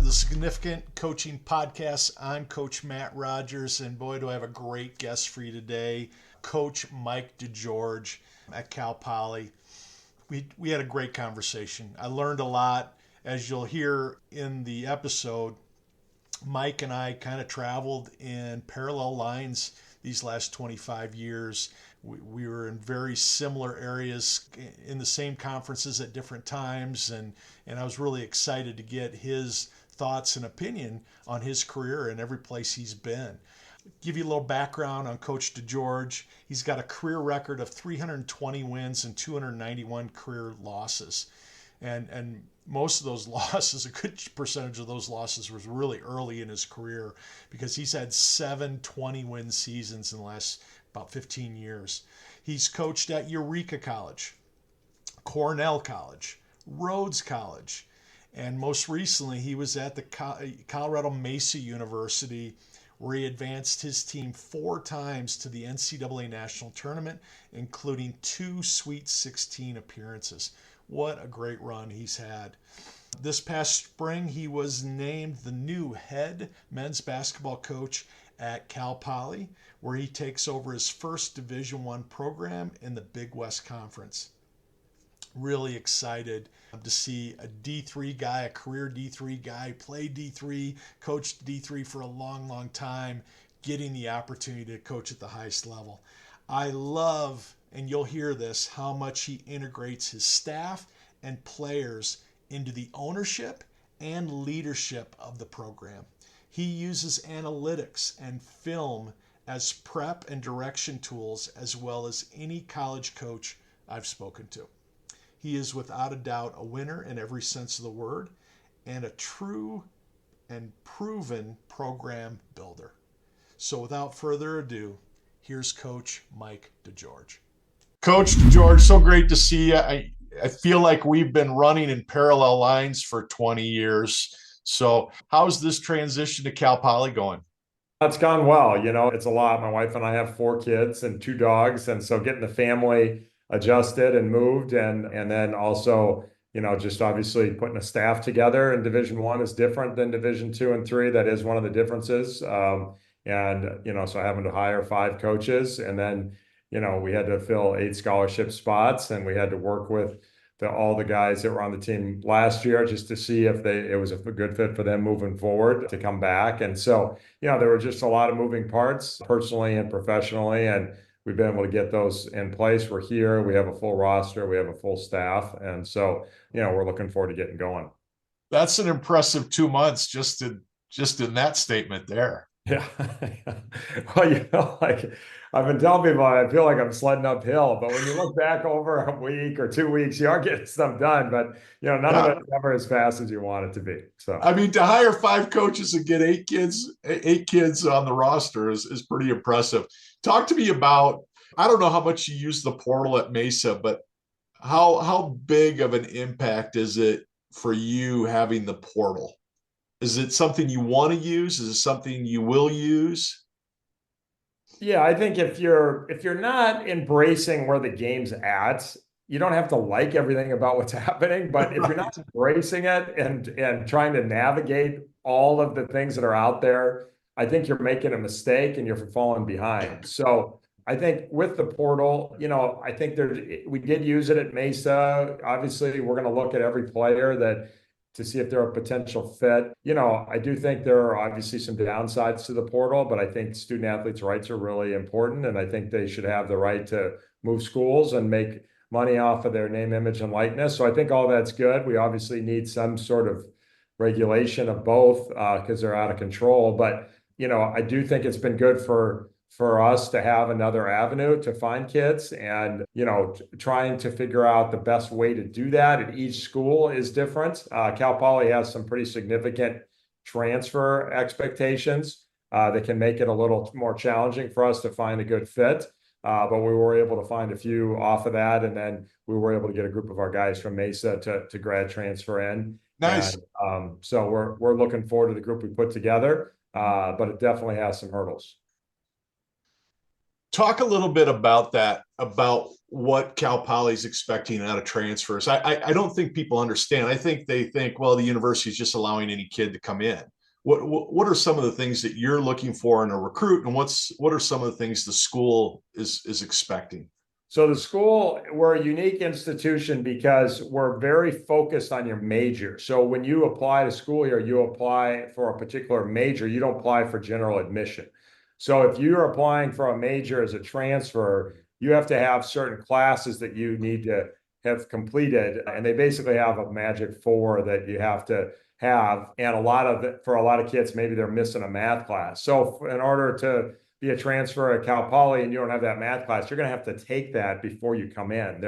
the Significant Coaching Podcast. I'm Coach Matt Rogers, and boy, do I have a great guest for you today, Coach Mike DeGeorge at Cal Poly. We had a great conversation. I learned a lot. As you'll hear in the episode, Mike and I kind of traveled in parallel lines these last 25 years. We were in very similar areas in the same conferences at different times, and I was really excited to get his thoughts and opinion on his career and every place he's been. Give you a little background on Coach DeGeorge. He's got a career record of 320 wins and 291 career losses. And most of those losses, a good percentage of those losses was really early in his career, because he's had 7 20-win seasons in the last about 15 years. He's coached at Eureka College, Cornell College, Rhodes College, and most recently he was at the Colorado Mesa University, where he advanced his team 4 times to the NCAA National Tournament, including 2 Sweet 16 appearances. What a great run he's had. This past spring, he was named the new head men's basketball coach at Cal Poly, where he takes over his first Division I program in the Big West Conference. Really excited to see a D3 guy, a career D3 guy, play D3, coached D3 for a long, long time, getting the opportunity to coach at the highest level. I love, and you'll hear this, how much he integrates his staff and players into the ownership and leadership of the program. He uses analytics and film as prep and direction tools, as well as any college coach I've spoken to. He is without a doubt a winner in every sense of the word, and a true and proven program builder. So without further ado, here's Coach Mike DeGeorge. Coach DeGeorge, so great to see you. I feel like we've been running in parallel lines for 20 years. So how's this transition to Cal Poly going? It's gone well. It's a lot. My wife and I have 4 kids and 2 dogs. And so getting the family adjusted and moved, and then also, just obviously putting a staff together in Division I is different than Division II and III. That is one of the differences. So having to hire 5 coaches, and then, we had to fill 8 scholarship spots, and we had to work with all the guys that were on the team last year just to see if it was a good fit for them moving forward to come back. And so, there were just a lot of moving parts personally and professionally, and we've been able to get those in place. We're here. We have a full roster. We have a full staff. And so, we're looking forward to getting going. That's an impressive 2 months just in that statement there. Yeah. Well, like I've been telling people, I feel like I'm sledding uphill, but when you look back over a week or 2 weeks, you are getting stuff done, but none of it is ever as fast as you want it to be. So, I mean, to hire 5 coaches and get 8 kids on the roster is pretty impressive. Talk to me about, I don't know how much you use the portal at Mesa, but how big of an impact is it for you having the portal? Is it something you want to use? Is it something you will use? Yeah, I think if you're not embracing where the game's at, you don't have to like everything about what's happening. But if you're not embracing it and trying to navigate all of the things that are out there, I think you're making a mistake and you're falling behind. So I think with the portal, I think we did use it at Mesa. Obviously, we're going to look at every player to see if they're a potential fit. I do think there are obviously some downsides to the portal, but I think student athletes' rights are really important. And I think they should have the right to move schools and make money off of their name, image, and likeness. So I think all that's good. We obviously need some sort of regulation of both because they're out of control. But, I do think it's been good for us to have another avenue to find kids, and trying to figure out the best way to do that at each school is different. Cal Poly has some pretty significant transfer expectations that can make it a little more challenging for us to find a good fit, but we were able to find a few off of that, and then we were able to get a group of our guys from Mesa to grad transfer in. Nice. And, so we're looking forward to the group we put together, but it definitely has some hurdles. Talk a little bit about that, about what Cal Poly's expecting out of transfers. I don't think people understand. I think they think, well, the university is just allowing any kid to come in. What are some of the things that you're looking for in a recruit, and what are some of the things the school is expecting? So the school, we're a unique institution because we're very focused on your major. So when you apply to school here, you apply for a particular major. You don't apply for general admission. So if you're applying for a major as a transfer, you have to have certain classes that you need to have completed. And they basically have a magic four that you have to have. And for a lot of kids, maybe they're missing a math class. So in order to be a transfer at Cal Poly and you don't have that math class, you're going to have to take that before you come in.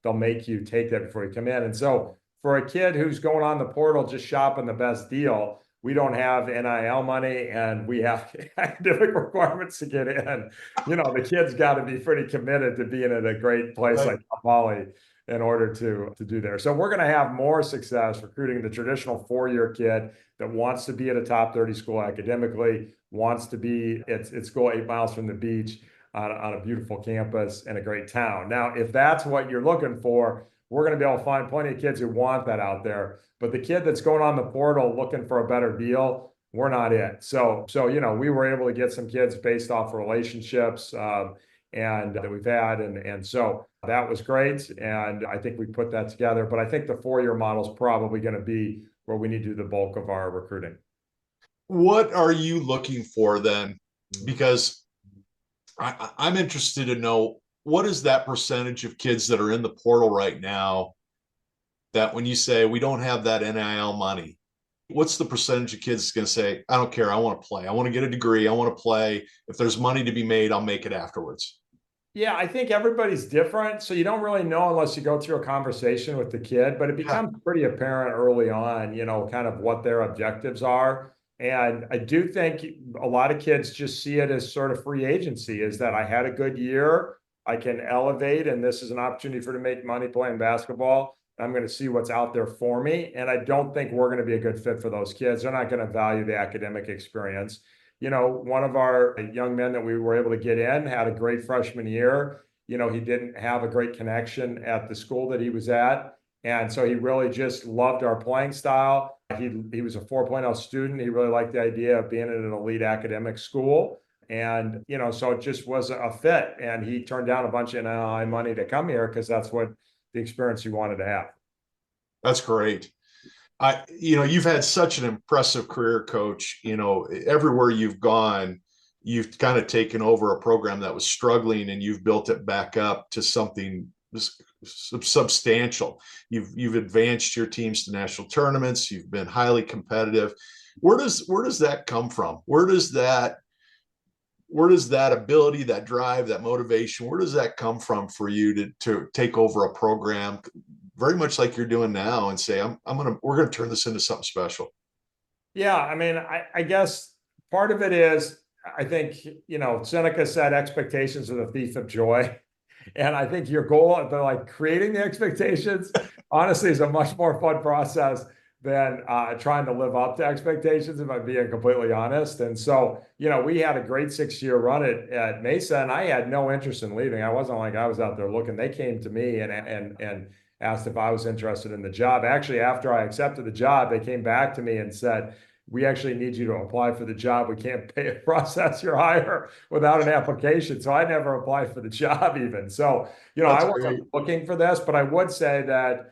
They'll make you take that before you come in. And so for a kid who's going on the portal, just shopping the best deal, we don't have NIL money and we have academic requirements to get in. The kid's got to be pretty committed to being at a great place like Cal Poly in order to do there. So we're going to have more success recruiting the traditional four-year kid that wants to be at a top 30 school academically, wants to be at school 8 miles from the beach on a beautiful campus in a great town. Now, if that's what you're looking for, we're going to be able to find plenty of kids who want that out there. But the kid that's going on the portal looking for a better deal, we're not it. So we were able to get some kids based off of relationships and that we've had. And so that was great. And I think we put that together. But I think the four-year model is probably going to be where we need to do the bulk of our recruiting. What are you looking for then? Because I'm interested to know, what is that percentage of kids that are in the portal right now that when you say we don't have that NIL money, what's the percentage of kids that's going to say, I don't care, I want to play, I want to get a degree, I want to play. If there's money to be made, I'll make it afterwards. Yeah, I think everybody's different. So you don't really know unless you go through a conversation with the kid, but it becomes pretty apparent early on, kind of what their objectives are. And I do think a lot of kids just see it as sort of free agency, is that I had a good year, I can elevate, and this is an opportunity for to make money playing basketball. I'm going to see what's out there for me. And I don't think we're going to be a good fit for those kids. They're not going to value the academic experience. One of our young men that we were able to get in had a great freshman year. He didn't have a great connection at the school that he was at. And so he really just loved our playing style. He was a 4.0 student. He really liked the idea of being at an elite academic school. And, so it just was a fit. And he turned down a bunch of NIL money to come here because that's what the experience he wanted to have. That's great. You've had such an impressive career, Coach. Everywhere you've gone, you've kind of taken over a program that was struggling and you've built it back up to something substantial. You've advanced your teams to national tournaments. You've been highly competitive. Where does that come from? Where does that ability, that drive, that motivation, where does that come from for you to take over a program very much like you're doing now and say, we're going to turn this into something special? Yeah. I mean, I guess part of it is, I think, Seneca said expectations are the thief of joy. And I think your goal of creating the expectations, honestly, is a much more fun process than trying to live up to expectations, if I'm being completely honest. And so, we had a great 6-year run at Mesa, and I had no interest in leaving. I wasn't like I was out there looking. They came to me and asked if I was interested in the job. Actually, after I accepted the job, they came back to me and said, we actually need you to apply for the job. We can't process your hire without an application. So I never applied for the job even. So, I wasn't looking for this, but I would say that,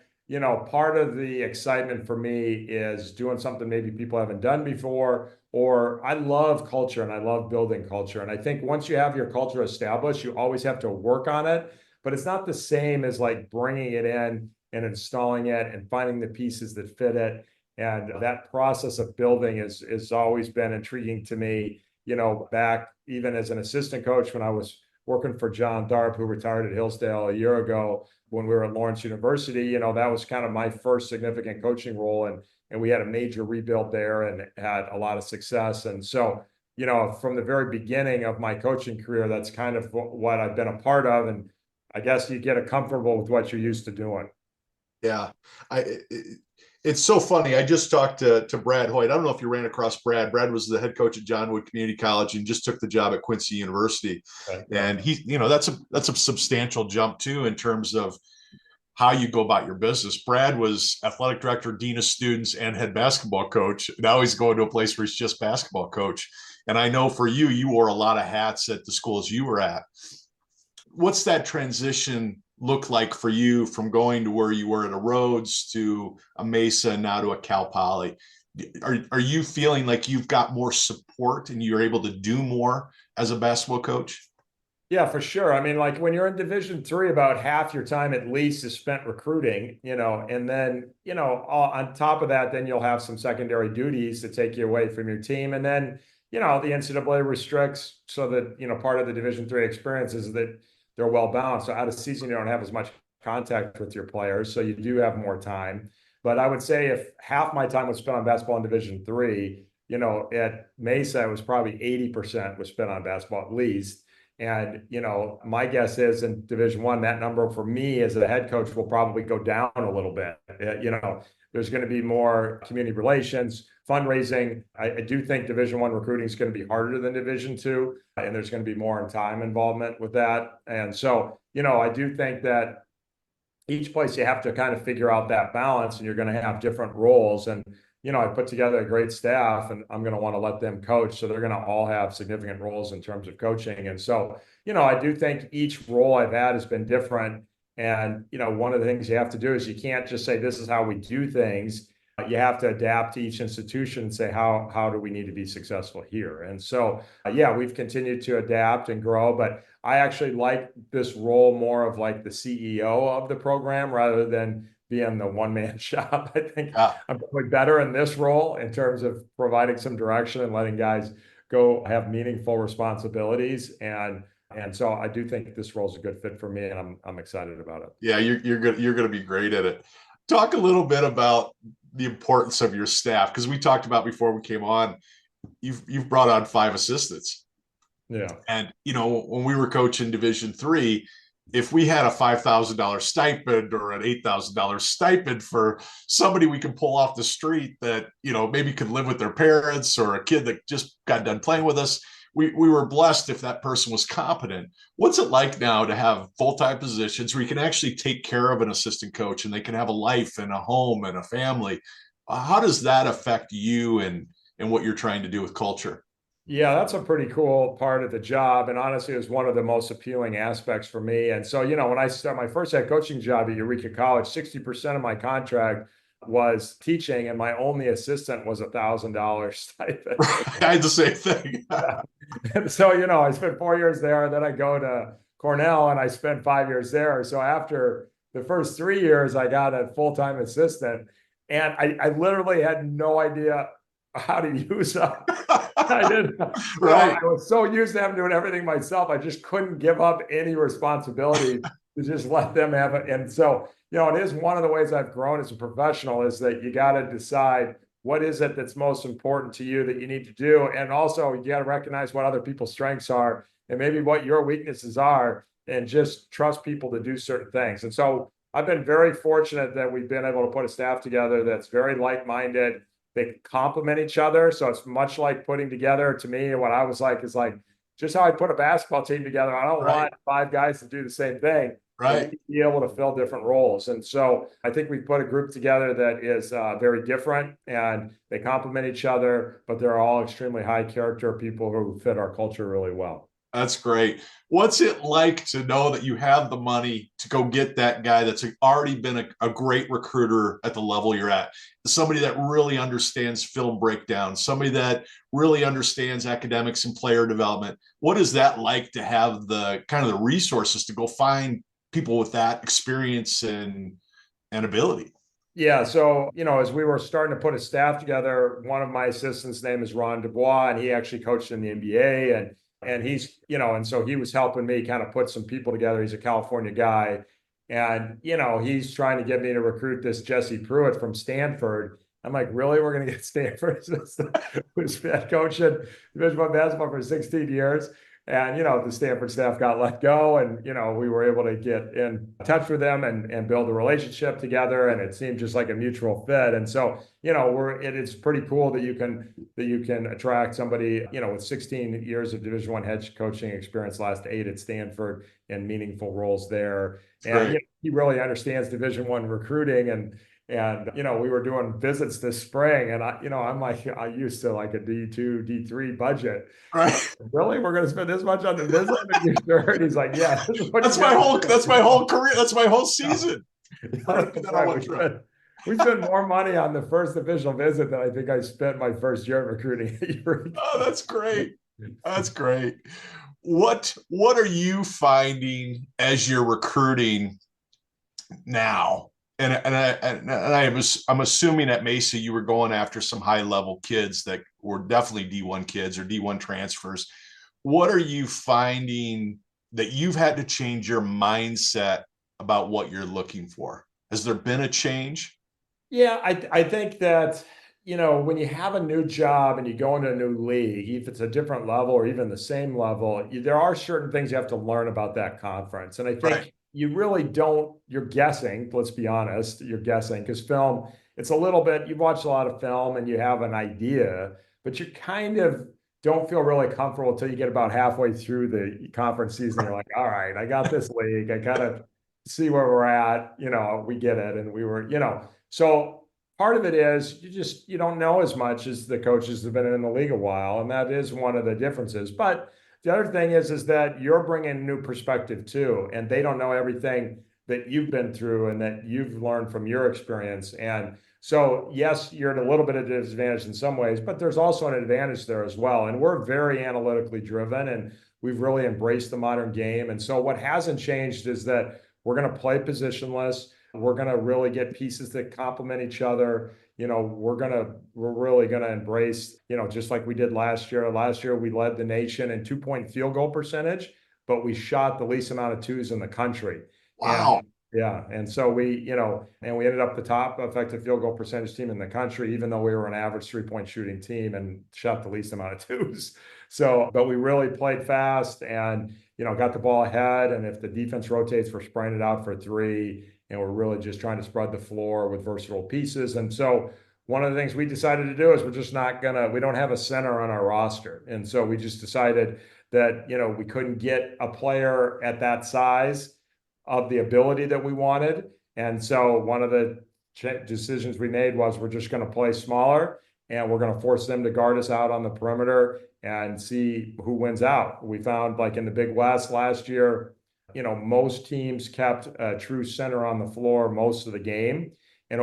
part of the excitement for me is doing something maybe people haven't done before, or I love culture and I love building culture. And I think once you have your culture established, you always have to work on it, but it's not the same as bringing it in and installing it and finding the pieces that fit it. And that process of building is always been intriguing to me, back even as an assistant coach when I was working for John Tharp, who retired at Hillsdale a year ago when we were at Lawrence University. That was kind of my first significant coaching role. And we had a major rebuild there and had a lot of success. And so, from the very beginning of my coaching career, that's kind of what I've been a part of. And I guess you get comfortable with what you're used to doing. Yeah. It's so funny. I just talked to Brad Hoyt. I don't know if you ran across Brad. Brad was the head coach at John Wood Community College and just took the job at Quincy University. Right. And that's a substantial jump too in terms of how you go about your business. Brad was athletic director, dean of students, and head basketball coach. Now he's going to a place where he's just basketball coach. And I know for you, you wore a lot of hats at the schools you were at. What's that transition look like for you from going to where you were at a Rhodes to a Mesa and now to a Cal Poly? Are you feeling like you've got more support and you're able to do more as a basketball coach? Yeah, for sure. I mean, like when you're in Division III, about half your time at least is spent recruiting, and then, on top of that, then you'll have some secondary duties to take you away from your team. And then, the NCAA restricts so that, part of the Division III experience is that they're well balanced. So out of season, you don't have as much contact with your players. So you do have more time. But I would say if half my time was spent on basketball in Division III, at Mesa, it was probably 80% was spent on basketball at least. And, my guess is in Division I, that number for me as a head coach will probably go down a little bit. There's going to be more community relations, fundraising. I do think Division I recruiting is going to be harder than Division II, and there's going to be more time involvement with that. And so, I do think that each place you have to kind of figure out that balance, and you're going to have different roles. And I put together a great staff and I'm going to want to let them coach. So they're going to all have significant roles in terms of coaching. And so, I do think each role I've had has been different. And, one of the things you have to do is you can't just say, this is how we do things. You have to adapt to each institution and say, how do we need to be successful here? And so, yeah, we've continued to adapt and grow, but I actually like this role more of like the CEO of the program rather than being the one-man shop. I think I'm probably better in this role in terms of providing some direction and letting guys go have meaningful responsibilities. And so I do think this role is a good fit for me, and I'm excited about it. Yeah, you're good. You're going to be great at it. Talk a little bit about the importance of your staff, because we talked about before we came on. You've brought on 5 assistants. Yeah. And when we were coaching Division III, if we had a $5,000 stipend or an $8,000 stipend for somebody we could pull off the street that, maybe could live with their parents, or a kid that just got done playing with us, we were blessed if that person was competent. What's it like now to have full-time positions where you can actually take care of an assistant coach and they can have a life and a home and a family? How does that affect you and what you're trying to do with culture? Yeah, that's a pretty cool part of the job. And honestly, it was one of the most appealing aspects for me. And so, when I started my first head coaching job at Eureka College, 60% of my contract was teaching, and my only assistant was $1,000 stipend. I had the same thing. And so, I spent 4 years there, and then I go to Cornell and I spent 5 years there. So after the first 3 years, I got a full-time assistant, and I literally had no idea how to use them. I didn't. Right. I was so used to having to do everything myself. I just couldn't give up any responsibility to just let them have it. And so, it is one of the ways I've grown as a professional, is that you got to decide what is it that's most important to you that you need to do. And also you got to recognize what other people's strengths are and maybe what your weaknesses are, and just trust people to do certain things. And so I've been very fortunate that we've been able to put a staff together that's very like-minded. They complement each other. So it's much like putting together, to me, what I was like is like just how I put a basketball team together. I don't want 5 guys to do the same thing. Right. Be able to fill different roles. And so I think we put a group together that is very different, and they complement each other, but they're all extremely high character people who fit our culture really well. That's great. What's it like to know that you have the money to go get that guy that's already been a great recruiter at the level you're at? Somebody that really understands film breakdown, somebody that really understands academics and player development. What is that like to have the kind of the resources to go find people with that experience and ability? Yeah. So, as we were starting to put a staff together, one of my assistants' name is Ron Dubois, and he actually coached in the NBA, and he's, and so he was helping me kind of put some people together. He's a California guy, and, he's trying to get me to recruit this Jesse Pruitt from Stanford. I'm like, really? We're going to get Stanford, who's been coaching Division I basketball for 16 years. And, the Stanford staff got let go, and, we were able to get in touch with them and build a relationship together. And it seemed just like a mutual fit. And so, it's pretty cool that you can attract somebody, with 16 years of Division I head coaching experience, last 8 at Stanford, and meaningful roles there. And he really understands Division I recruiting, and we were doing visits this spring, and I'm like, I used to like a D2, D3 budget. Right. Really, we're going to spend this much on the visit? Are you sure? And he's like, yeah. That's my whole career. That's my whole season. We spent more money on the first official visit than I think I spent my first year of recruiting at Eureka. Oh, that's great. That's great. What are you finding as you're recruiting now? I'm assuming at Mesa you were going after some high level kids that were definitely D1 kids or D1 transfers. What are you finding that you've had to change your mindset about what you're looking for? Has there been a change? Yeah, I think that, when you have a new job and you go into a new league, if it's a different level or even the same level, there are certain things you have to learn about that conference. And I think you really don't, you're guessing, let's be honest, you're guessing, because film, it's a little bit, you've watched a lot of film and you have an idea, but you kind of don't feel really comfortable until you get about halfway through the conference season. You're like, all right, I got this league. I kind of see where we're at, we get it. And we were, so part of it is you don't know as much as the coaches have been in the league a while. And that is one of the differences. But the other thing is that you're bringing new perspective too, and they don't know everything that you've been through and that you've learned from your experience. And so, yes, you're at a little bit of a disadvantage in some ways, but there's also an advantage there as well. And we're very analytically driven, and we've really embraced the modern game. And so what hasn't changed is that we're going to play positionless. We're going to really get pieces that complement each other. We're really going to embrace, just like we did last year. Last year, we led the nation in 2-point field goal percentage, but we shot the least amount of twos in the country. Wow. And so we ended up the top effective field goal percentage team in the country, even though we were an average 3-point shooting team and shot the least amount of twos. So, but we really played fast and, got the ball ahead. And if the defense rotates, we're spraying it out for 3. And we're really just trying to spread the floor with versatile pieces. And so one of the things we decided to do is we don't have a center on our roster. And so we just decided that, we couldn't get a player at that size of the ability that we wanted. And so one of the decisions we made was we're just going to play smaller, and we're going to force them to guard us out on the perimeter and see who wins out. We found, like in the Big West last year, most teams kept a true center on the floor most of the game, and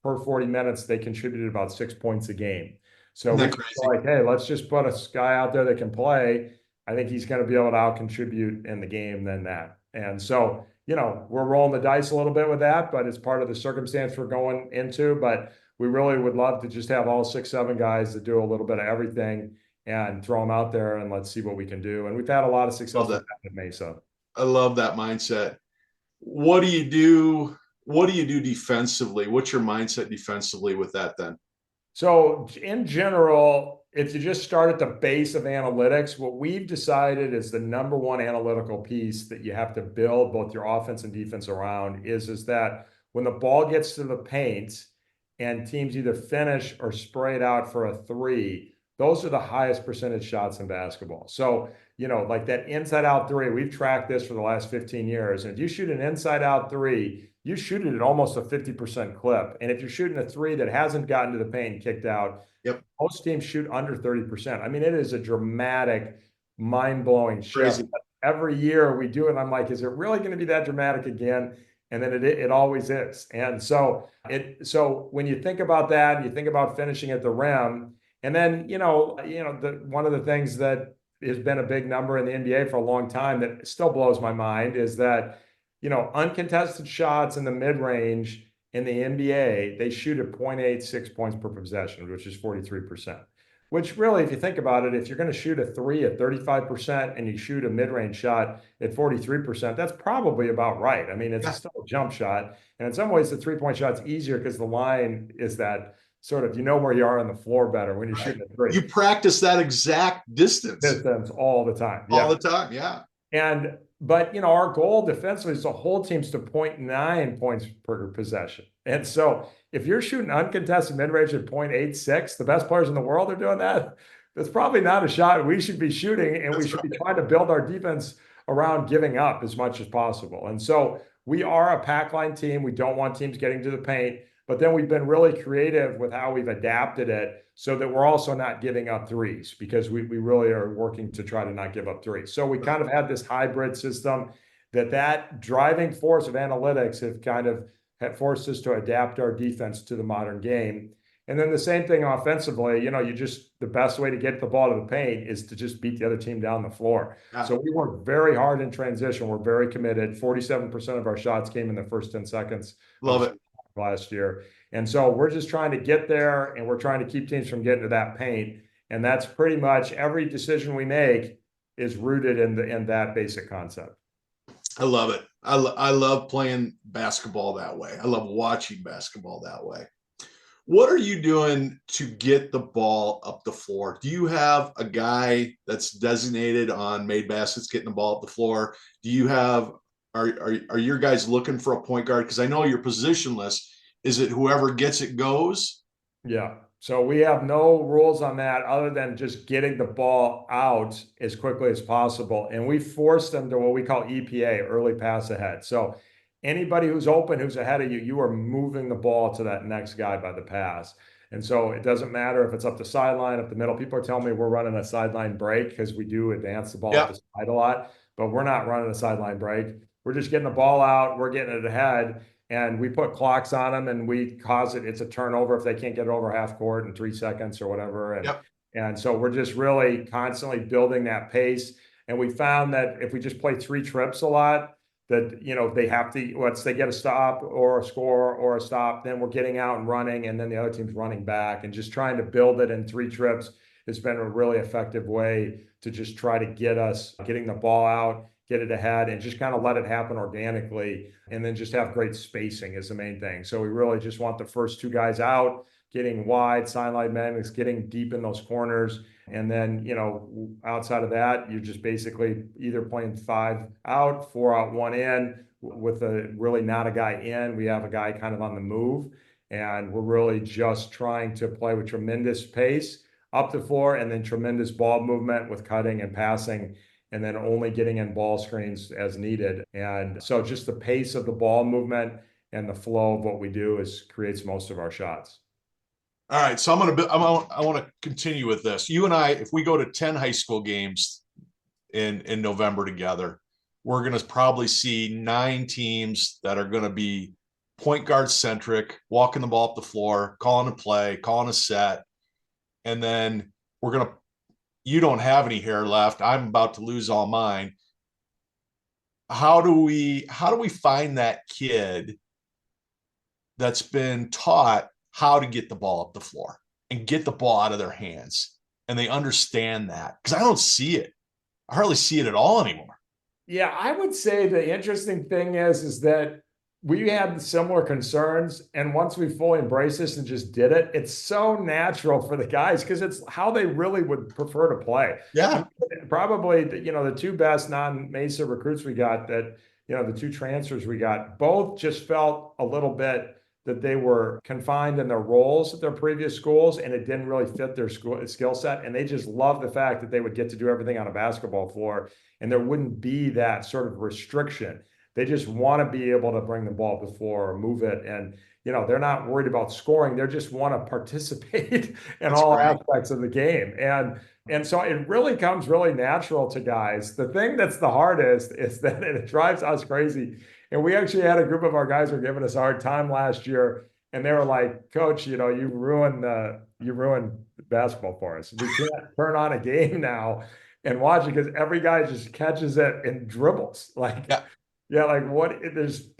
per 40 minutes, they contributed about 6 points a game. So we're like, hey, let's just put a guy out there that can play. I think he's going to be able to out contribute in the game than that. And so, we're rolling the dice a little bit with that, but it's part of the circumstance we're going into. But we really would love to just have all 6, 7 guys that do a little bit of everything and throw them out there and let's see what we can do. And we've had a lot of success with that at Mesa. I love that mindset. What do you do? What do you do defensively? What's your mindset defensively with that then? So in general, if you just start at the base of analytics, what we've decided is the number one analytical piece that you have to build both your offense and defense around is that when the ball gets to the paint and teams either finish or spray it out for a 3, those are the highest percentage shots in basketball. So, like that inside out 3, we've tracked this for the last 15 years. And if you shoot an inside out 3, you shoot it at almost a 50% clip. And if you're shooting a 3 that hasn't gotten to the paint and kicked out, most teams shoot under 30%. I mean, it is a dramatic, mind-blowing shift. Every year we do it, and I'm like, is it really going to be that dramatic again? And then it always is. And so when you think about that, you think about finishing at the rim, and then one of the things that has been a big number in the NBA for a long time that still blows my mind is that uncontested shots in the mid-range in the NBA, they shoot at 0.86 points per possession, which is 43%. Which really, if you think about it, if you're going to shoot a 3 at 35% and you shoot a mid-range shot at 43%, that's probably about right. I mean, it's still a jump shot. And in some ways, the 3-point shot's easier because the line is that sort of, you know where you are on the floor better when you're shooting a three. You practice that exact distance All the time. all the time. Yeah. But our goal defensively is to hold teams to 0.9 points per possession. And so if you're shooting uncontested mid-range at 0.86, the best players in the world are doing that. That's probably not a shot we should be shooting, and we should be trying to build our defense around giving up as much as possible. And so we are a pack line team. We don't want teams getting to the paint, but then we've been really creative with how we've adapted it so that we're also not giving up threes, because we really are working to try to not give up threes. So we kind of had this hybrid system that driving force of analytics have forced us to adapt our defense to the modern game. And then the same thing offensively, the best way to get the ball to the paint is to just beat the other team down the floor. Yeah. So we work very hard in transition. We're very committed. 47% of our shots came in the first 10 seconds. Love it. Last year. And so we're just trying to get there, and we're trying to keep teams from getting to that paint. And that's pretty much every decision we make is rooted in that basic concept. I love it. I love playing basketball that way. I love watching basketball that way. What are you doing to get the ball up the floor? Do you have a guy that's designated on made baskets getting the ball up the floor? Do you have are your guys looking for a point guard? Because I know you're positionless. Is it whoever gets it goes? Yeah. So we have no rules on that other than just getting the ball out as quickly as possible. And we force them to what we call EPA, early pass ahead. So anybody who's open, who's ahead of you, you are moving the ball to that next guy by the pass. And so it doesn't matter if it's up the sideline, up the middle. People are telling me we're running a sideline break because we do advance the ball up the side a lot, but we're not running a sideline break. We're just getting the ball out. We're getting it ahead, and we put clocks on them, and we cause it. It's a turnover if they can't get it over half court in 3 seconds or whatever. And so we're just really constantly building that pace. And we found that if we just play 3 trips a lot, that, they have to, once they get a stop or a score or a stop, then we're getting out and running, and then the other team's running back, and just trying to build it in 3 trips has been a really effective way to just try to get us getting the ball out, get it ahead, and just kind of let it happen organically, and then just have great spacing is the main thing. So we really just want the first 2 guys out, getting wide, sideline men, getting deep in those corners. And then, outside of that, you're just basically either playing 5 out, 4 out, 1 in, with really not a guy in. We have a guy kind of on the move, and we're really just trying to play with tremendous pace up the floor, and then tremendous ball movement with cutting and passing, and then only getting in ball screens as needed. And so just the pace of the ball movement and the flow of what we do creates most of our shots. All right, so I want to continue with this. You and I, if we go to 10 high school games in November together, we're going to probably see 9 teams that are going to be point guard centric, walking the ball up the floor, calling a play, calling a set, and then you don't have any hair left. I'm about to lose all mine. How do we find that kid that's been taught how to get the ball up the floor and get the ball out of their hands, and they understand that? Because I don't see it. I hardly see it at all anymore. Yeah, I would say the interesting thing is that we had similar concerns, and once we fully embraced this and just did it, it's so natural for the guys because it's how they really would prefer to play. Yeah, probably the 2 best non-Mesa recruits we got, that the 2 transfers we got, both just felt a little bit that they were confined in their roles at their previous schools, and it didn't really fit their skill set. And they just loved the fact that they would get to do everything on a basketball floor, and there wouldn't be that sort of restriction. They just want to be able to bring the ball to the floor or move it. And, they're not worried about scoring. They just want to participate in all aspects of the game. And so it really comes really natural to guys. The thing that's the hardest is that it drives us crazy. And we actually had a group of our guys who were giving us a hard time last year. And they were like, Coach, you ruined basketball for us. We can't turn on a game now and watch it because every guy just catches it and dribbles. They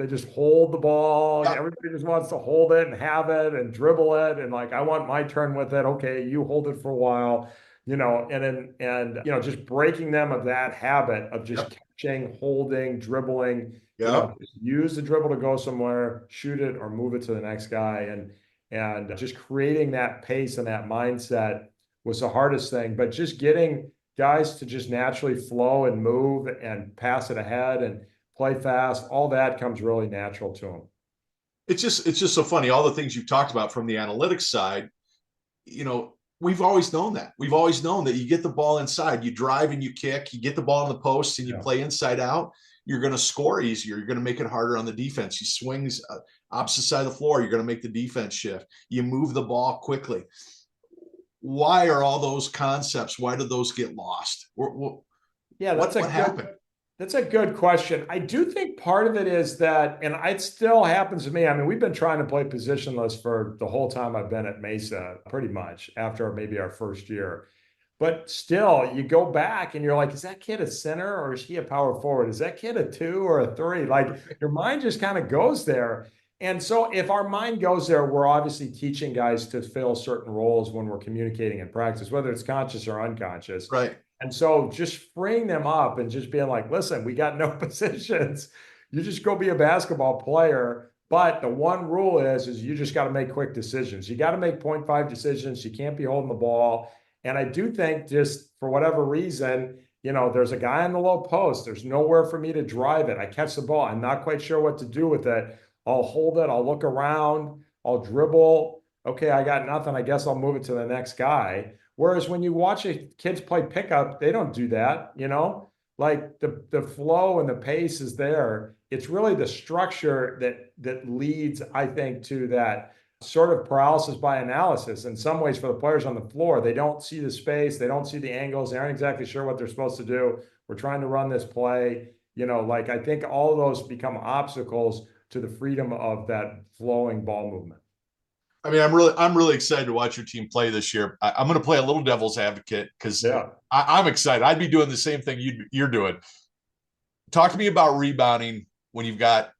just hold the ball. Yeah. Everybody just wants to hold it and have it and dribble it. And I want my turn with it. Okay, you hold it for a while, just breaking them of that habit of just catching, holding, dribbling. Just use the dribble to go somewhere, shoot it, or move it to the next guy. And just creating that pace and that mindset was the hardest thing. But just getting guys to just naturally flow and move and pass it ahead and play fast, all that comes really natural to them. It's just so funny. All the things you've talked about from the analytics side, we've always known that. We've always known that you get the ball inside, you drive and you kick, you get the ball in the post and you play inside out, you're going to score easier. You're going to make it harder on the defense. You swings opposite side of the floor, you're going to make the defense shift. You move the ball quickly. Why are all those concepts, why did those get lost? What happened? That's a good question. I do think part of it is that, and it still happens to me. I mean, we've been trying to play positionless for the whole time I've been at Mesa, pretty much after maybe our first year. But still, you go back and you're like, is that kid a center or is he a power forward? Is that kid a 2 or a 3? Like your mind just kind of goes there. And so if our mind goes there, we're obviously teaching guys to fill certain roles when we're communicating in practice, whether it's conscious or unconscious. Right. And so just freeing them up and just being like, listen, we got no positions. You just go be a basketball player. But the one rule is you just got to make quick decisions. You got to make 0.5 decisions. You can't be holding the ball. And I do think just for whatever reason, there's a guy on the low post. There's nowhere for me to drive it. I catch the ball. I'm not quite sure what to do with it. I'll hold it. I'll look around. I'll dribble. Okay, I got nothing. I guess I'll move it to the next guy. Whereas when you watch kids play pickup, they don't do that, like the flow and the pace is there. It's really the structure that leads, I think, to that sort of paralysis by analysis. In some ways, for the players on the floor, they don't see the space, they don't see the angles, they aren't exactly sure what they're supposed to do. We're trying to run this play, like I think all of those become obstacles to the freedom of that flowing ball movement. I mean, I'm really excited to watch your team play this year. I'm going to play a little devil's advocate because I'm excited. I'd be doing the same thing you're doing. Talk to me about rebounding when you've got a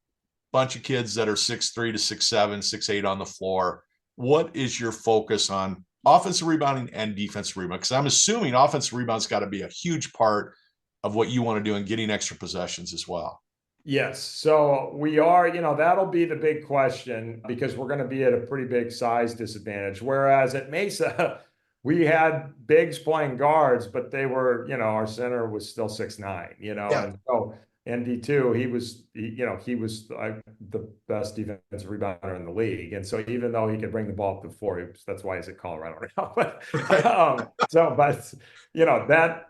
bunch of kids that are 6'3" to 6'7", 6'8" on the floor. What is your focus on offensive rebounding and defensive rebounding? Because I'm assuming offensive rebound's got to be a huge part of what you want to do in getting extra possessions as well. Yes. So we are, that'll be the big question because we're going to be at a pretty big size disadvantage. Whereas at Mesa, we had bigs playing guards, but they were, our center was still 6'9", and so in D2, he was the best defensive rebounder in the league. And so even though he could bring the ball up to the floor, that's why he's at Colorado right now. But,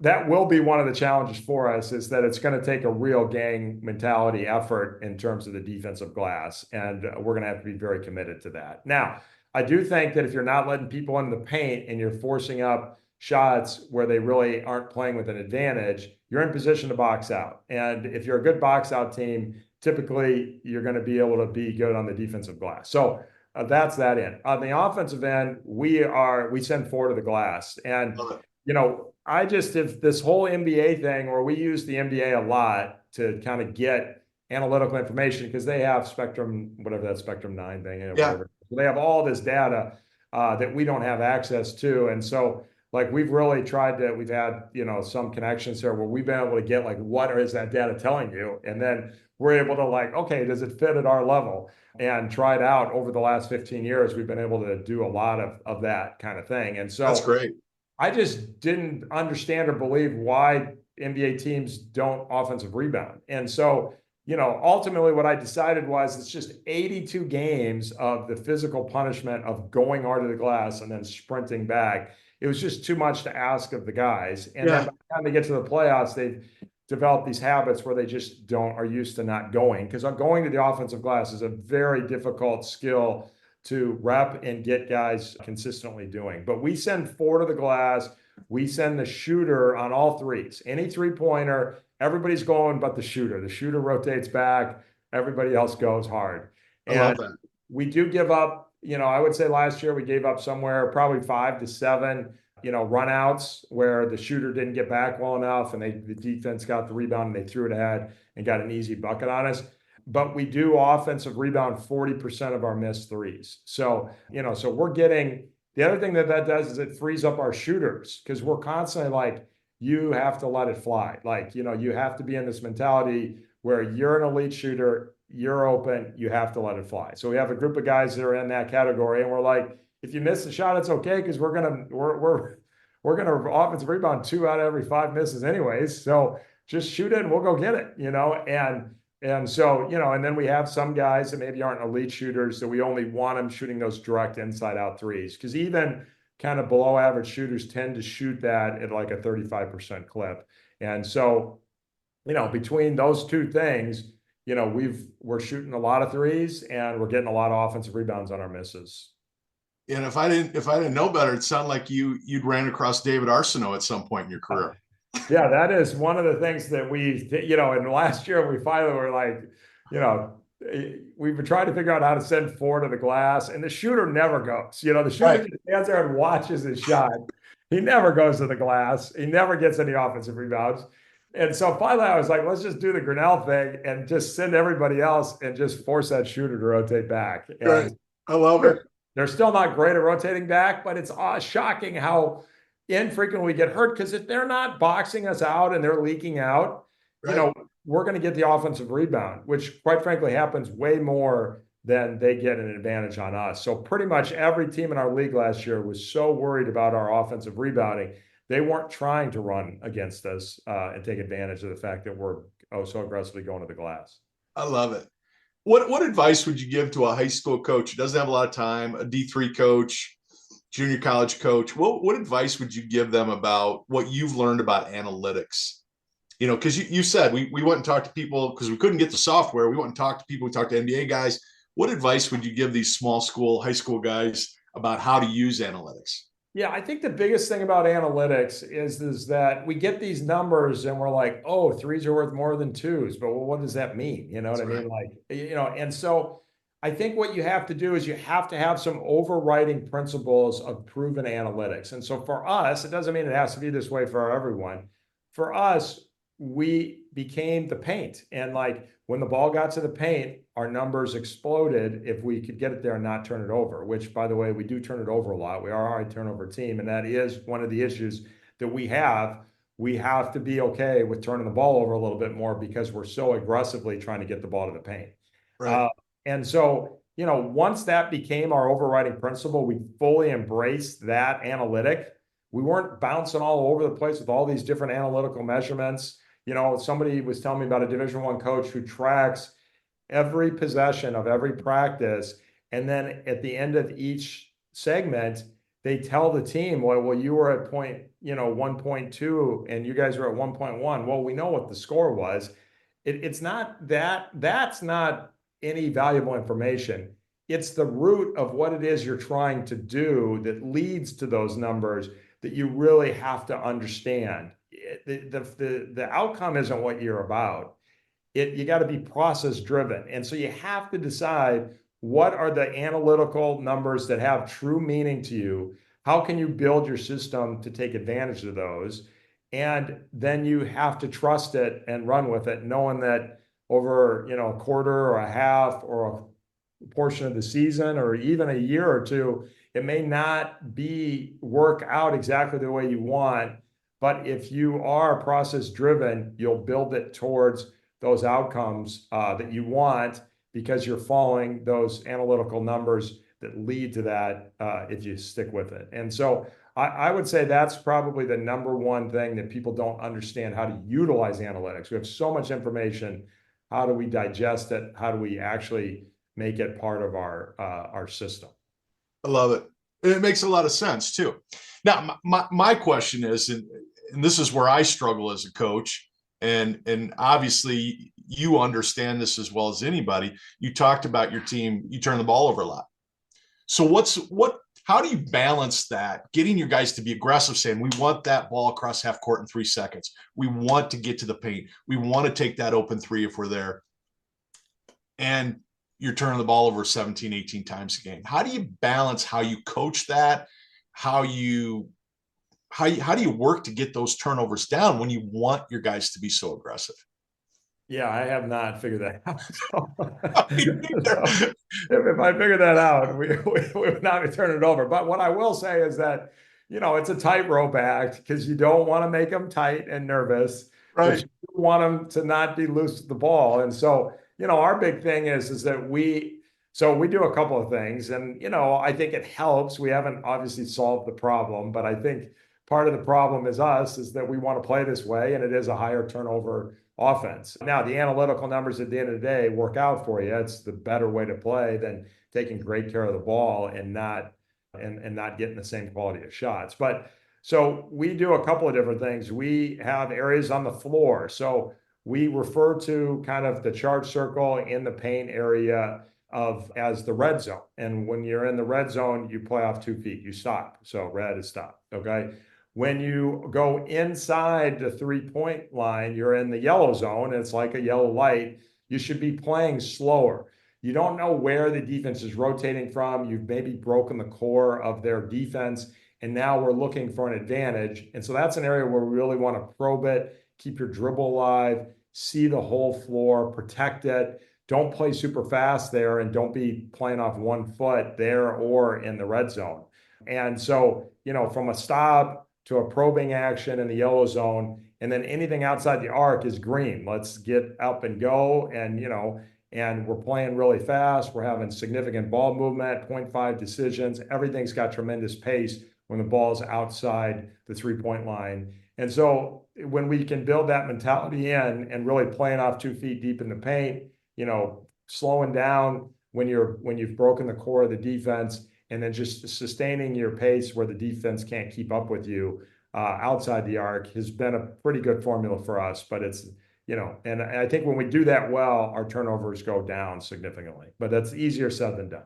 that will be one of the challenges for us is that it's going to take a real gang mentality effort in terms of the defensive glass. And we're going to have to be very committed to that. Now, I do think that if you're not letting people in the paint and you're forcing up shots where they really aren't playing with an advantage, you're in position to box out. And if you're a good box out team, typically you're going to be able to be good on the defensive glass. So that's that end. On the offensive end, we send 4 to the glass. And, I just have this whole NBA thing where we use the NBA a lot to kind of get analytical information because they have Spectrum, whatever that Spectrum 9 thing is. Whatever. So they have all this data that we don't have access to. And so like we've really tried to, we've had, some connections here where we've been able to get like, what is that data telling you? And then we're able to like, okay, does it fit at our level? And try it out over the last 15 years. We've been able to do a lot of that kind of thing. And so that's great. I just didn't understand or believe why NBA teams don't offensive rebound. And so, ultimately what I decided was it's just 82 games of the physical punishment of going hard to the glass and then sprinting back. It was just too much to ask of the guys. And then by the time they get to the playoffs, they've developed these habits where they just are used to not going. Because going to the offensive glass is a very difficult skill to rep and get guys consistently doing. But we send 4 to the glass. We send the shooter on all threes. Any three-pointer, everybody's going but the shooter. The shooter rotates back. Everybody else goes hard. I love that. We do give up, I would say last year we gave up somewhere probably 5 to 7, runouts where the shooter didn't get back well enough and the defense got the rebound and they threw it ahead and got an easy bucket on us. But we do offensive rebound 40% of our missed threes. So, so we're getting, the other thing that does is it frees up our shooters because we're constantly like, you have to let it fly. Like, you have to be in this mentality where you're an elite shooter. you're open, you have to let it fly. So we have a group of guys that are in that category, and we're like, if you miss the shot, it's okay, because we're gonna offensive rebound 2 out of every 5 misses anyways. So just shoot it and we'll go get it, and so, and then we have some guys that maybe aren't elite shooters, so we only want them shooting those direct inside out threes, because even kind of below average shooters tend to shoot that at like a 35% clip. And so, between those two things, we're shooting a lot of threes and we're getting a lot of offensive rebounds on our misses. And if I didn't know better, it sounded like you'd ran across David Arsenault at some point in your career. Yeah, that is one of the things that in last year we finally were like, we've been trying to figure out how to send 4 to the glass, and the shooter never goes. The shooter just stands there and watches his shot. He never goes to the glass. He never gets any offensive rebounds. And so finally I was like, let's just do the Grinnell thing and just send everybody else and just force that shooter to rotate back. And right. I love it. They're still not great at rotating back, but it's shocking how infrequently we get hurt, because if they're not boxing us out and they're leaking out, right, we're going to get the offensive rebound, which quite frankly happens way more than they get an advantage on us. So pretty much every team in our league last year was so worried about our offensive rebounding, they weren't trying to run against us and take advantage of the fact that we're so aggressively going to the glass. I love it. What advice would you give to a high school coach who doesn't have a lot of time, a D3 coach, junior college coach? What advice would you give them about what you've learned about analytics? Because you said we went and talked to people because we couldn't get the software. We went and talked to people. We talked to NBA guys. What advice would you give these small school, high school guys about how to use analytics? Yeah, I think the biggest thing about analytics is that we get these numbers and we're like, oh, threes are worth more than twos. But what does that mean? You know what I mean? Like, and so I think what you have to do is you have to have some overriding principles of proven analytics. And so for us, it doesn't mean it has to be this way for everyone. For us, we became the paint. And like when the ball got to the paint, our numbers exploded if we could get it there and not turn it over, which, by the way, we do turn it over a lot. We are a high turnover team. And that is one of the issues that we have. We have to be okay with turning the ball over a little bit more because we're so aggressively trying to get the ball to the paint. Right. And so, once that became our overriding principle, we fully embraced that analytic. We weren't bouncing all over the place with all these different analytical measurements. Somebody was telling me about a Division I coach who tracks every possession of every practice. And then at the end of each segment, they tell the team, well, you were at point, 1.2 and you guys were at 1.1. Well, we know what the score was. It's not that's not any valuable information. It's the root of what it is you're trying to do that leads to those numbers that you really have to understand. The outcome isn't what you're about. You got to be process driven. And so you have to decide, what are the analytical numbers that have true meaning to you? How can you build your system to take advantage of those? And then you have to trust it and run with it, knowing that over, a quarter or a half or a portion of the season or even a year or two, it may not work out exactly the way you want. But if you are process driven, you'll build it towards those outcomes that you want, because you're following those analytical numbers that lead to that if you stick with it. And so I would say that's probably the number one thing that people don't understand, how to utilize analytics. We have so much information. How do we digest it? How do we actually make it part of our system? I love it. And it makes a lot of sense too. Now, my question is, and this is where I struggle as a coach, and obviously you understand this as well as anybody. You talked about your team, you turn the ball over a lot. So how do you balance that, getting your guys to be aggressive, saying we want that ball across half court in 3 seconds. We want to get to the paint. We want to take that open three if we're there. And you're turning the ball over 17, 18 times a game. How do you balance how you coach that? How do you work to get those turnovers down when you want your guys to be so aggressive? Yeah, I have not figured that out. So if I figured that out, we would not be turning it over. But what I will say is that, it's a tightrope act, because you don't want to make them tight and nervous, right? but you want them to not be loose with the ball. And so, our big thing is that we do a couple of things, and I think it helps. We haven't obviously solved the problem, but I think part of the problem is that we want to play this way, and it is a higher turnover offense. Now, the analytical numbers at the end of the day work out for you. It's the better way to play than taking great care of the ball and not getting the same quality of shots. But so we do a couple of different things. We have areas on the floor. So we refer to kind of the charge circle in the paint area as the red zone. And when you're in the red zone, you play off 2 feet, you stop. So red is stop. Okay. When you go inside the 3-point line, you're in the yellow zone. It's like a yellow light. You should be playing slower. You don't know where the defense is rotating from. You've maybe broken the core of their defense, and now we're looking for an advantage. And so that's an area where we really want to probe it, keep your dribble alive, see the whole floor, protect it. Don't play super fast there, and don't be playing off 1 foot there or in the red zone. And so, from a stop to a probing action in the yellow zone, and then anything outside the arc is green. Let's get up and go. And we're playing really fast. We're having significant ball movement, 0.5 decisions. Everything's got tremendous pace when the ball's outside the 3-point line. And so when we can build that mentality in and really playing off 2 feet deep in the paint, slowing down when you've broken the core of the defense, and then just sustaining your pace where the defense can't keep up with you outside the arc has been a pretty good formula for us. But it's, and I think when we do that well, our turnovers go down significantly. But that's easier said than done.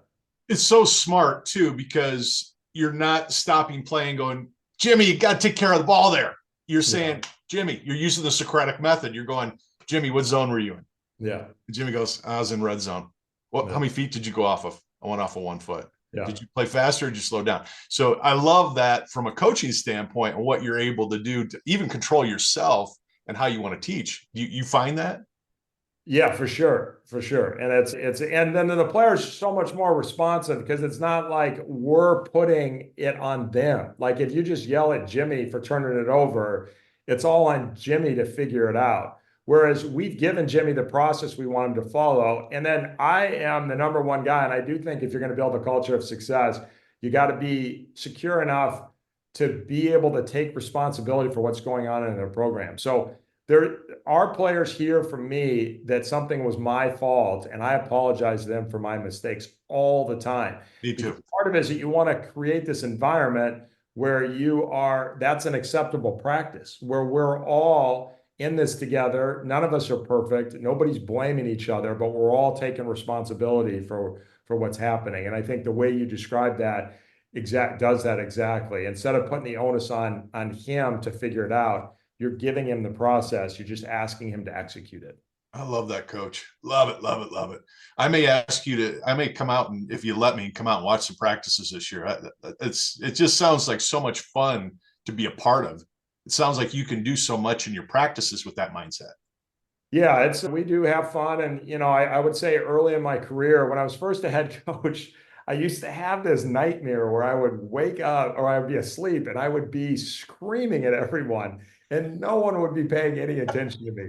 It's so smart, too, because you're not stopping play and going, Jimmy, you got to take care of the ball there. You're saying, Jimmy, you're using the Socratic method. You're going, Jimmy, what zone were you in? Yeah. And Jimmy goes, I was in red zone. Well, how many feet did you go off of? I went off of 1 foot. Yeah. Did you play faster or did you slow down? So I love that from a coaching standpoint and what you're able to do to even control yourself and how you want to teach. You find that? Yeah, for sure. And and then the players are so much more responsive because it's not like we're putting it on them. Like if you just yell at Jimmy for turning it over, it's all on Jimmy to figure it out. Whereas we've given Jimmy the process we want him to follow. And then I am the number one guy. And I do think if you're going to build a culture of success, you got to be secure enough to be able to take responsibility for what's going on in their program. So there are players hear from me that something was my fault, and I apologize to them for my mistakes all the time. Me too. Because part of it is that you want to create this environment where that's an acceptable practice, where we're all in this together. None of us are perfect. Nobody's blaming each other, but we're all taking responsibility for what's happening. And I think the way you describe that does that exactly. Instead of putting the onus on him to figure it out, you're giving him the process. You're just asking him to execute it. I love that, Coach. Love it, love it, love it. I may come out and, if you let me, come out and watch some practices this year. It just sounds like so much fun to be a part of. It sounds like you can do so much in your practices with that mindset. Yeah, we do have fun. And, I would say early in my career, when I was first a head coach, I used to have this nightmare where I would wake up or I would be asleep and I would be screaming at everyone and no one would be paying any attention to me.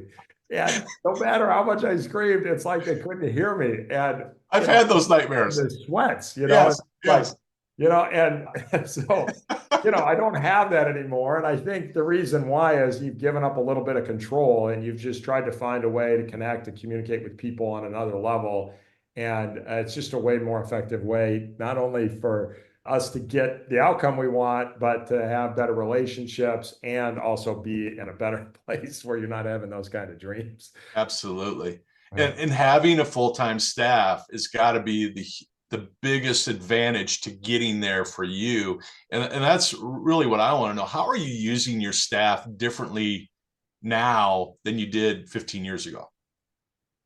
And no matter how much I screamed, it's like they couldn't hear me. And I've had those nightmares. The sweats, Yes. And so, I don't have that anymore. And I think the reason why is you've given up a little bit of control and you've just tried to find a way to connect and communicate with people on another level. And it's just a way more effective way, not only for us to get the outcome we want, but to have better relationships and also be in a better place where you're not having those kind of dreams. Absolutely. And having a full-time staff has got to be the biggest advantage to getting there for you. And that's really what I want to know. How are you using your staff differently now than you did 15 years ago?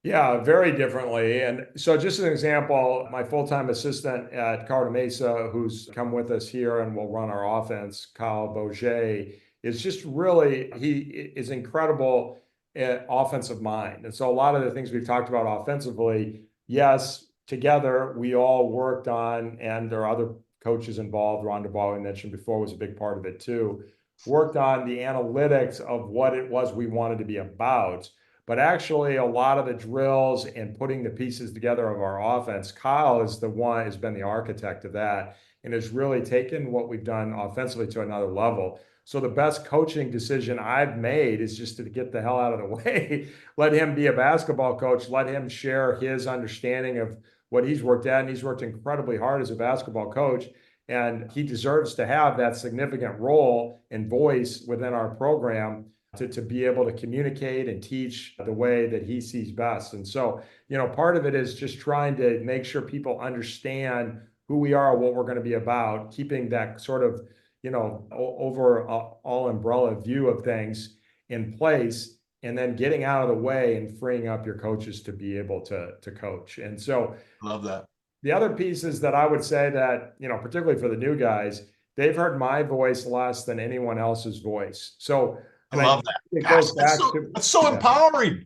Yeah, very differently. And so just an example, my full-time assistant at Mesa, who's come with us here and will run our offense, Kyle Bourget, is just really, he is incredible at offensive mind. And so a lot of the things we've talked about offensively, yes, together we all worked on, and there are other coaches involved. Ron DeBall, we mentioned before, was a big part of it too. Worked on the analytics of what it was we wanted to be about. But actually, a lot of the drills and putting the pieces together of our offense, Kyle is the one has been the architect of that and has really taken what we've done offensively to another level. So the best coaching decision I've made is just to get the hell out of the way, let him be a basketball coach, let him share his understanding of what he's worked at. And he's worked incredibly hard as a basketball coach. And he deserves to have that significant role and voice within our program to be able to communicate and teach the way that he sees best. And so, part of it is just trying to make sure people understand who we are, what we're going to be about, keeping that sort of, over all umbrella view of things in place, and then getting out of the way and freeing up your coaches to be able to coach. And so, Love that. the other pieces that I would say that, particularly for the new guys, they've heard my voice less than anyone else's voice. So, I love that. it goes back that's so empowering.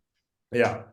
Yeah,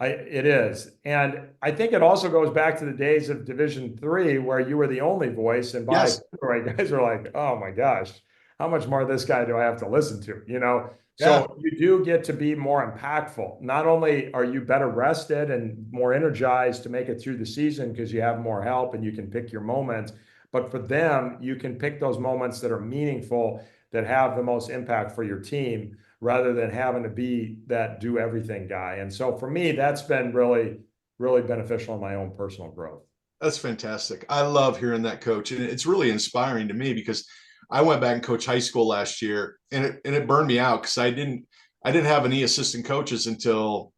it is. And I think it also goes back to the days of Division III where you were the only voice. And by February, guys are like, oh my gosh, how much more of this guy do I have to listen to? So you do get to be more impactful. Not only are you better rested and more energized to make it through the season because you have more help and you can pick your moments, but for them, you can pick those moments that are meaningful, that have the most impact for your team, rather than having to be that do everything guy. And so for me, that's been really, really beneficial in my own personal growth. That's fantastic. I love hearing that, Coach. And it's really inspiring to me because I went back and coached high school last year, and it burned me out because I didn't have any assistant coaches until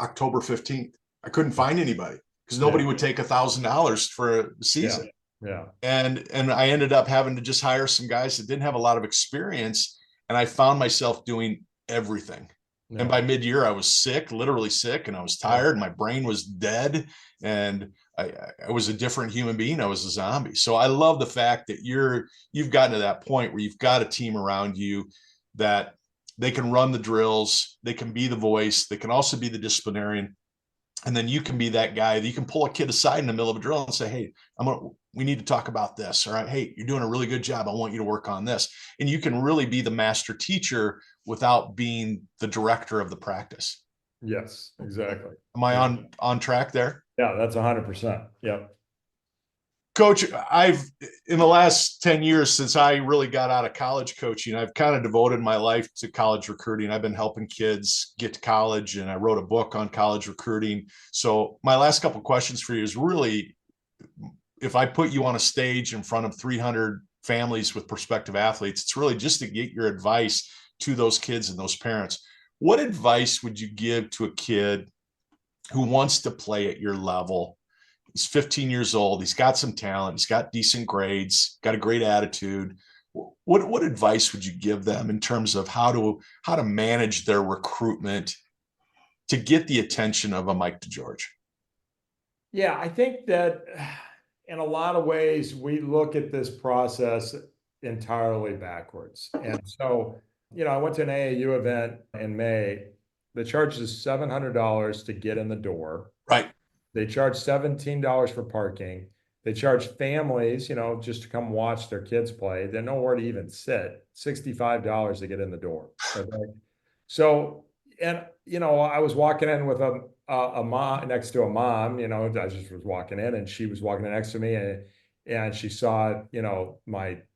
October 15th. I couldn't find anybody because nobody would take $1,000 for a season. Yeah. And I ended up having to just hire some guys that didn't have a lot of experience. And I found myself doing everything. Yeah. And by mid-year, I was sick, literally sick, and I was tired, and my brain was dead, and I was a different human being. I was a zombie. So I love the fact that you've gotten to that point where you've got a team around you that they can run the drills, they can be the voice, they can also be the disciplinarian, and then you can be that guy that you can pull a kid aside in the middle of a drill and say, hey, we need to talk about this. All right. Hey, you're doing a really good job. I want you to work on this. And you can really be the master teacher without being the director of the practice. Yes, exactly. Am I on track there? Yeah, that's 100%. Yep. Coach, in the last 10 years since I really got out of college coaching, I've kind of devoted my life to college recruiting. I've been helping kids get to college, and I wrote a book on college recruiting. So my last couple of questions for you is really, if I put you on a stage in front of 300 families with prospective athletes, it's really just to get your advice to those kids and those parents. What advice would you give to a kid who wants to play at your level? He's 15 years old. He's got some talent. He's got decent grades, got a great attitude. What advice would you give them in terms of how to manage their recruitment to get the attention of a Mike DeGeorge? Yeah, I think that in a lot of ways, we look at this process entirely backwards. And so, I went to an AAU event in May. The charge is $700 to get in the door. Right. They charge $17 for parking. They charge families, just to come watch their kids play. They're nowhere to even sit. $65 to get in the door. Okay? So, and I was walking in with a mom next to a mom. I just was walking in, and she was walking in next to me, and she saw,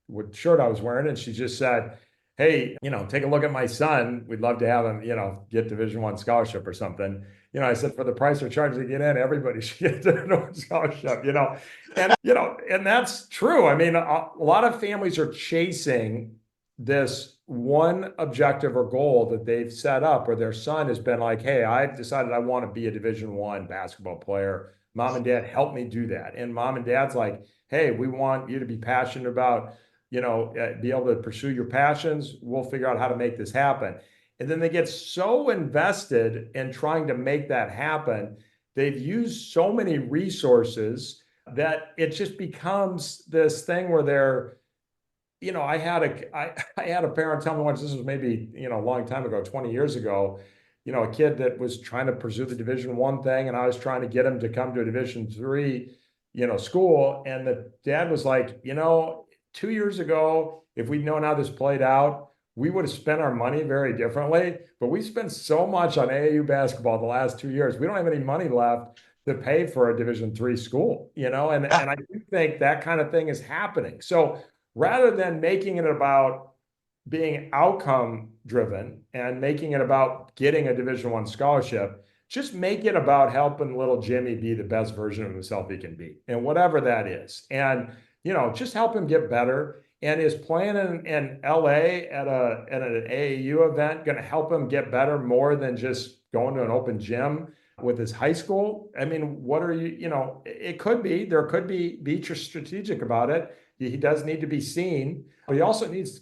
what shirt I was wearing, and she just said, hey, take a look at my son. We'd love to have him, get Division I scholarship or something. I said, for the price they're charging to get in, everybody should get a scholarship, and that's true. I mean, a lot of families are chasing this one objective or goal that they've set up, or their son has been like, hey, I've decided I want to be a Division I basketball player. Mom and dad, help me do that. And mom and dad's like, hey, we want you to be passionate about, be able to pursue your passions. We'll figure out how to make this happen. And then they get so invested in trying to make that happen. They've used so many resources that it just becomes this thing where they're, I had a parent tell me once, this was maybe, a long time ago, 20 years ago, a kid that was trying to pursue the Division I thing, and I was trying to get him to come to a Division III, school. And the dad was like, 2 years ago, if we'd known how this played out, we would have spent our money very differently. But we spent so much on AAU basketball the last 2 years. We don't have any money left to pay for a Division III school, and I do think that kind of thing is happening. So rather than making it about being outcome driven and making it about getting a Division I scholarship, just make it about helping little Jimmy be the best version of himself he can be, and whatever that is. And, just help him get better. And is playing in LA at an AAU event going to help him get better more than just going to an open gym with his high school? I mean, what are it could be, there could be strategic about it. He does need to be seen, but he also needs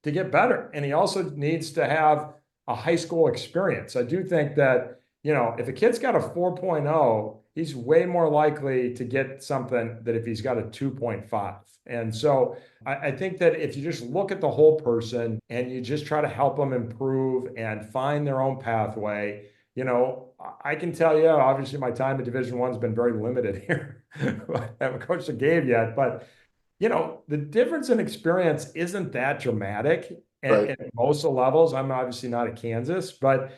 to get better. And he also needs to have a high school experience. I do think that, if a kid's got a 4.0, he's way more likely to get something than if he's got a 2.5. And so I think that if you just look at the whole person and you just try to help them improve and find their own pathway, I can tell you, obviously my time in Division I has been very limited here. I haven't coached a game yet, but the difference in experience isn't that dramatic at most of the levels. I'm obviously not at Kansas, but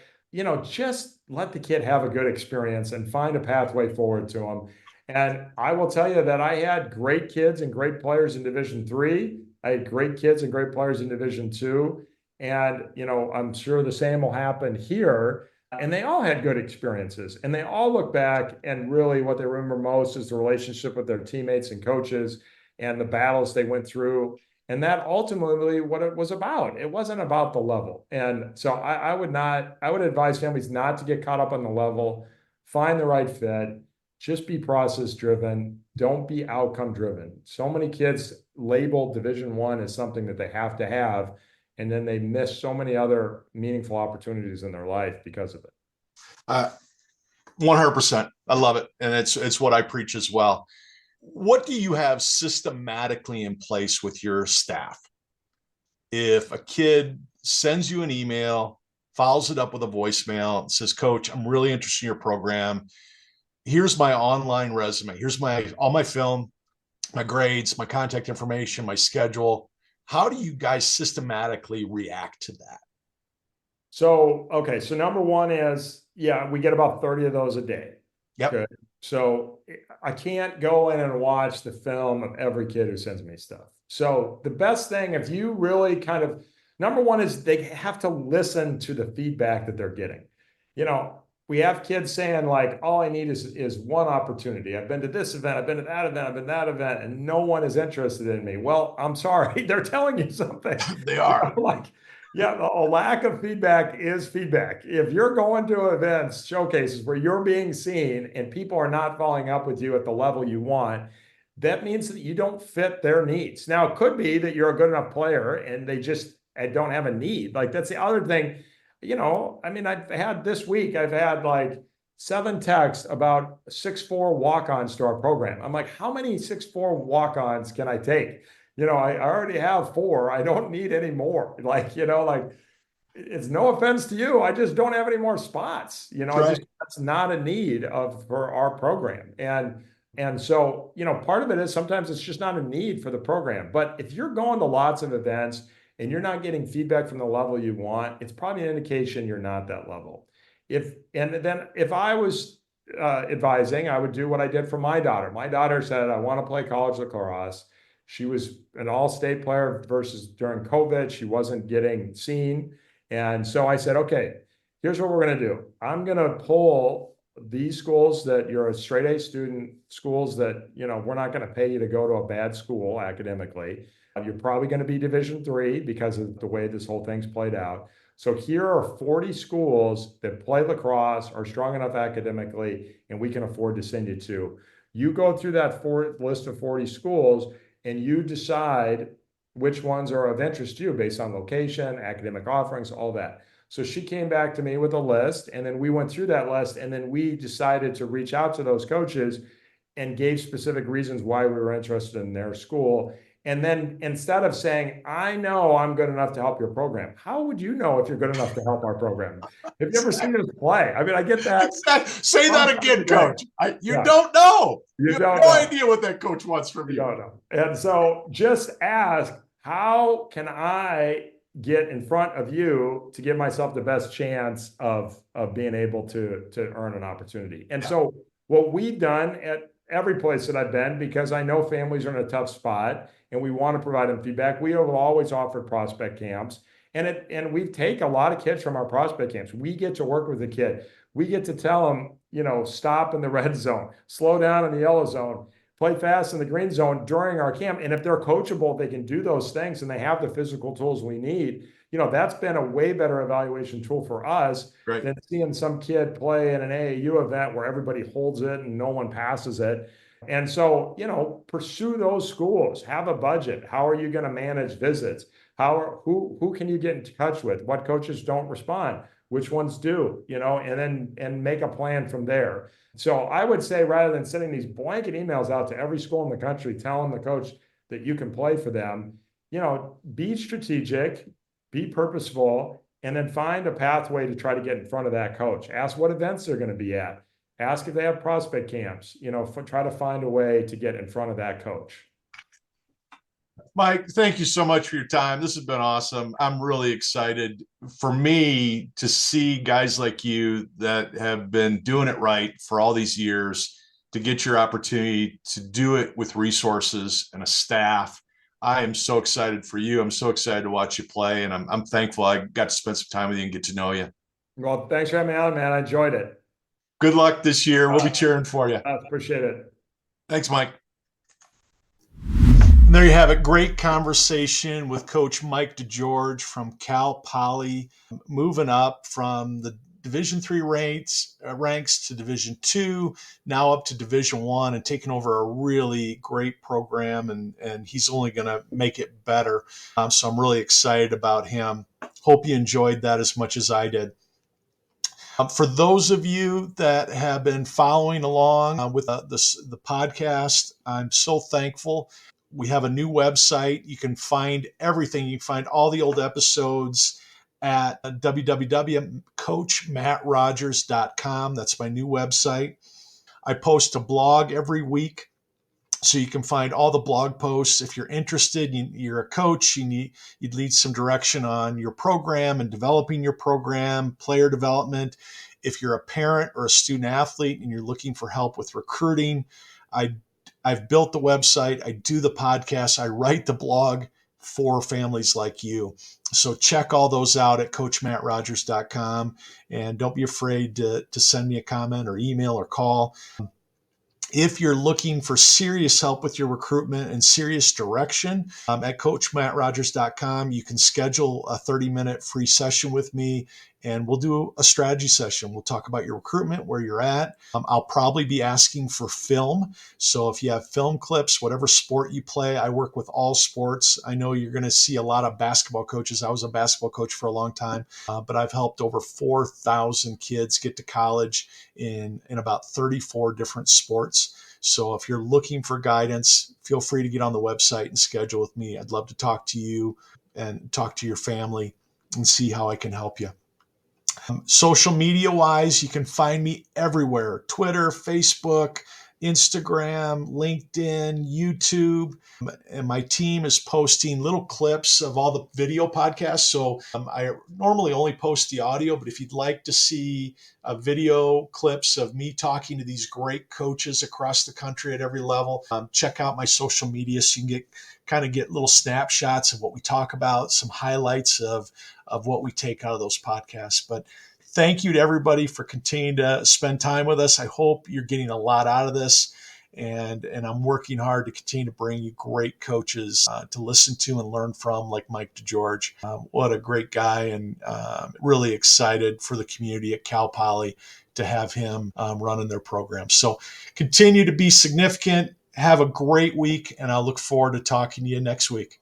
just let the kid have a good experience and find a pathway forward to him. And I will tell you that I had great kids and great players in Division III. I had great kids and great players in Division II. And, I'm sure the same will happen here. And they all had good experiences. And they all look back, and really what they remember most is the relationship with their teammates and coaches and the battles they went through. And that ultimately what it was about. It wasn't about the level. And so I would advise families not to get caught up on the level, find the right fit, just be process driven. Don't be outcome driven. So many kids label Division I as something that they have to have, and then they miss so many other meaningful opportunities in their life because of it. 100%. I love it. And it's what I preach as well. What do you have systematically in place with your staff? If a kid sends you an email, follows it up with a voicemail, says, Coach, I'm really interested in your program. Here's my online resume. Here's all my film, my grades, my contact information, my schedule. How do you guys systematically react to that? So number one is, we get about 30 of those a day. Yep. Good. So I can't go in and watch the film of every kid who sends me stuff. So the best thing, if you really number one is they have to listen to the feedback that they're getting. We have kids saying like, all I need is one opportunity. I've been to this event, I've been to that event, I've been to that event, and no one is interested in me. Well, I'm sorry, they're telling you something. They are. A lack of feedback is feedback. If you're going to events, showcases where you're being seen and people are not following up with you at the level you want, that means that you don't fit their needs. Now, it could be that you're a good enough player and they just don't have a need. Like, that's the other thing. I've had like 7 texts about 6'4" walk-ons to our program. I'm like, how many 6'4" walk-ons can I take? I already have 4. I don't need any more. It's no offense to you. I just don't have any more spots. That's not a need for our program. And so, part of it is sometimes it's just not a need for the program. But if you're going to lots of events and you're not getting feedback from the level you want, it's probably an indication you're not that level. If I was advising, I would do what I did for my daughter. My daughter said, I want to play college lacrosse. She was an all-state player versus during COVID, she wasn't getting seen. And so I said, okay, here's what we're going to do. I'm going to pull these schools that you're a straight A student, schools that, we're not going to pay you to go to a bad school academically. You're probably going to be Division III because of the way this whole thing's played out. So here are 40 schools that play lacrosse, are strong enough academically, and we can afford to send you to. You go through that list of 40 schools, and you decide which ones are of interest to you based on location, academic offerings, all that. So she came back to me with a list, and then we went through that list, and then we decided to reach out to those coaches and gave specific reasons why we were interested in their school. And then instead of saying, I know I'm good enough to help your program, how would you know if you're good enough to help our program? Have you ever seen us play? I mean, I get that. Say that again, Coach. You don't know. You have no idea what that coach wants from you. You don't know. And so just ask, how can I get in front of you to give myself the best chance of being able to earn an opportunity. And so what we've done at every place that I've been, because I know families are in a tough spot and we want to provide them feedback, we have always offered prospect camps. And we take a lot of kids from our prospect camps. We get to work with the kid. We get to tell them, stop in the red zone, slow down in the yellow zone, play fast in the green zone during our camp. And if they're coachable, they can do those things and they have the physical tools we need. That's been a way better evaluation tool for us than seeing some kid play in an AAU event where everybody holds it and no one passes it. And so, pursue those schools, have a budget. How are you going to manage visits? Who can you get in touch with? What coaches don't respond? Which ones do, and make a plan from there. So I would say, rather than sending these blanket emails out to every school in the country, telling the coach that you can play for them, be strategic, be purposeful, and then find a pathway to try to get in front of that coach. Ask what events they're going to be at. Ask if they have prospect camps, try to find a way to get in front of that coach. Mike, thank you so much for your time. This has been awesome. I'm really excited for me to see guys like you that have been doing it right for all these years, to get your opportunity to do it with resources and a staff. I am so excited for you. I'm so excited to watch you play, and I'm thankful I got to spend some time with you and get to know you. Well, thanks for having me on, man. I enjoyed it. Good luck this year. We'll be cheering for you. Appreciate it. Thanks, Mike. And there you have it. Great conversation with Coach Mike DeGeorge from Cal Poly, moving up from the Division III ranks to Division II, now up to Division I, and taking over a really great program, and he's only going to make it better. So I'm really excited about him. Hope you enjoyed that as much as I did. For those of you that have been following along with the podcast, I'm so thankful. We have a new website. You can find everything. You can find all the old episodes at www.coachmattrogers.com. That's my new website. I post a blog every week, so you can find all the blog posts. If you're interested, you're a coach, you'd need some direction on your program and developing your program, player development. If you're a parent or a student athlete and you're looking for help with recruiting, I've built the website, I do the podcast, I write the blog for families like you. So check all those out at coachmattrogers.com, and don't be afraid to send me a comment or email or call. If you're looking for serious help with your recruitment and serious direction, at coachmattrogers.com, you can schedule a 30-minute free session with me, and we'll do a strategy session. We'll talk about your recruitment, where you're at. I'll probably be asking for film. So if you have film clips, whatever sport you play, I work with all sports. I know you're going to see a lot of basketball coaches. I was a basketball coach for a long time, but I've helped over 4,000 kids get to college in about 34 different sports. So if you're looking for guidance, feel free to get on the website and schedule with me. I'd love to talk to you and talk to your family and see how I can help you. Social media wise, you can find me everywhere: Twitter, Facebook, Instagram, LinkedIn, YouTube. And my team is posting little clips of all the video podcasts. So I normally only post the audio, but if you'd like to see video clips of me talking to these great coaches across the country at every level, check out my social media so you can get little snapshots of what we talk about, some highlights of what we take out of those podcasts. But thank you to everybody for continuing to spend time with us. I hope you're getting a lot out of this, and I'm working hard to continue to bring you great coaches to listen to and learn from, like Mike DeGeorge. What a great guy, and really excited for the community at Cal Poly to have him running their program. So continue to be significant. Have a great week, and I'll look forward to talking to you next week.